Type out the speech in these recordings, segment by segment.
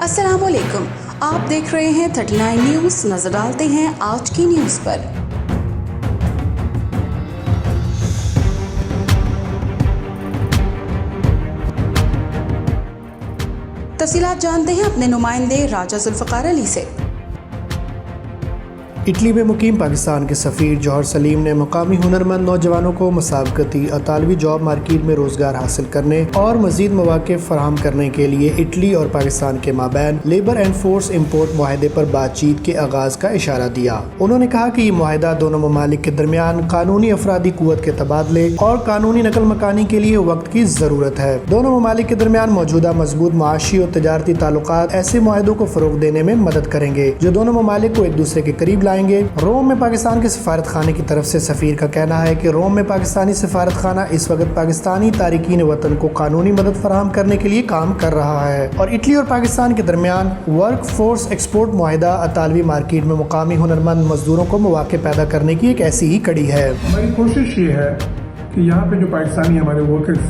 السلام علیکم، آپ دیکھ رہے ہیں 39 نیوز۔ نظر ڈالتے ہیں آج کی نیوز پر۔ تفصیلات جانتے ہیں اپنے نمائندے راجہ ذوالفقار علی سے۔ اٹلی میں مقیم پاکستان کے سفیر جوہر سلیم نے مقامی ہنرمند نوجوانوں کو مسابقتی اطالوی جاب مارکیٹ میں روزگار حاصل کرنے اور مزید مواقع فراہم کرنے کے لیے اٹلی اور پاکستان کے مابین لیبر اینڈ فورس امپورٹ معاہدے پر بات چیت کے آغاز کا اشارہ دیا۔ انہوں نے کہا کہ یہ معاہدہ دونوں ممالک کے درمیان قانونی افرادی قوت کے تبادلے اور قانونی نقل مکانی کے لیے وقت کی ضرورت ہے۔ دونوں ممالک کے درمیان موجودہ مضبوط معاشی اور تجارتی تعلقات ایسے معاہدوں کو فروغ دینے میں مدد کریں گے جو دونوں ممالک کو ایک دوسرے کے قریب لائیں گے۔ روم میں پاکستان کے سفارت خانے کی طرف سے سفیر کا کہنا ہے کہ روم میں پاکستانی سفارت خانہ اس وقت پاکستانی تارکین وطن کو قانونی مدد فراہم کرنے کے لیے کام کر رہا ہے، اور اٹلی اور پاکستان کے درمیان ورک فورس ایکسپورٹ معاہدہ اطالوی مارکیٹ میں مقامی ہنرمند مزدوروں کو مواقع پیدا کرنے کی ایک ایسی ہی کڑی ہے۔ ہماری کوشش یہ ہے کہ یہاں پہ جو پاکستانی ہمارے ورکرز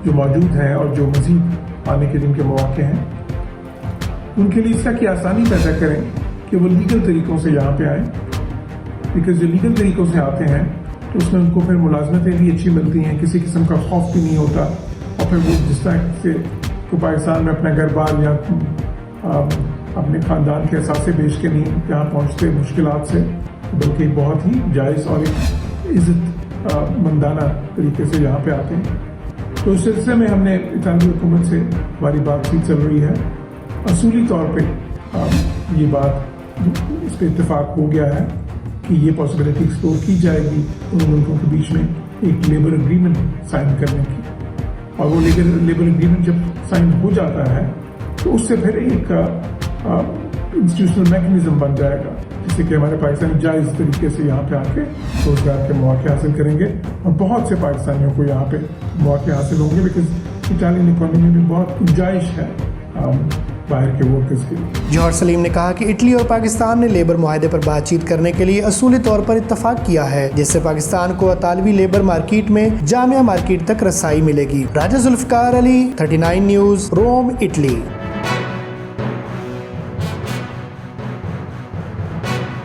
جو موجود ہیں اور جو مزید آنے کے جن کے مواقع ہیں، ان کے لیے اس کی آسانی پیدا کریں کہ وہ لیگل طریقوں سے یہاں پہ آئیں، بیکاز جو لیگل طریقوں سے آتے ہیں تو اس میں ان کو پھر ملازمتیں بھی اچھی ملتی ہیں، کسی قسم کا خوف بھی نہیں ہوتا، اور پھر وہ جس طرح سے تو پاکستان میں اپنا گھر بار یا اپنے خاندان کے اثاثے بیچ کے نہیں یہاں پہنچتے مشکلات سے، بلکہ بہت ہی جائز اور ایک عزت مندانہ طریقے سے یہاں پہ آتے ہیں۔ تو اس سلسلے میں ہم نے اطالوی حکومت سے ہماری بات چیت چل رہی ہے۔ اصولی طور پہ یہ بات اس پہ اتفاق ہو گیا ہے کہ یہ پاسبلٹی ایکسپلور کی جائے گی ان ملکوں کے بیچ میں ایک لیبر اگریمنٹ سائن کرنے کی، اور وہ لیبر اگریمنٹ جب سائن ہو جاتا ہے تو اس سے پھر ایک انسٹیٹیوشنل میکنزم بن جائے گا جس سے کہ ہمارے پاکستانی جائز طریقے سے یہاں پہ آ کے روزگار کے مواقع حاصل کریں گے، اور بہت سے پاکستانیوں کو یہاں پہ مواقع حاصل ہوں گے، بیکاز اٹالین اکانومی میں بہت گنجائش ہے باہر کے ورکرز کے لیے۔ جوہر سلیم نے کہا کہ اٹلی اور پاکستان نے لیبر معاہدے پر بات چیت کرنے کے لیے اصولی طور پر اتفاق کیا ہے، جس سے پاکستان کو اطالوی لیبر مارکیٹ میں جامع مارکیٹ تک رسائی ملے گی۔ راجہ ذوالفقار علی، 39 نیوز، روم، اٹلی۔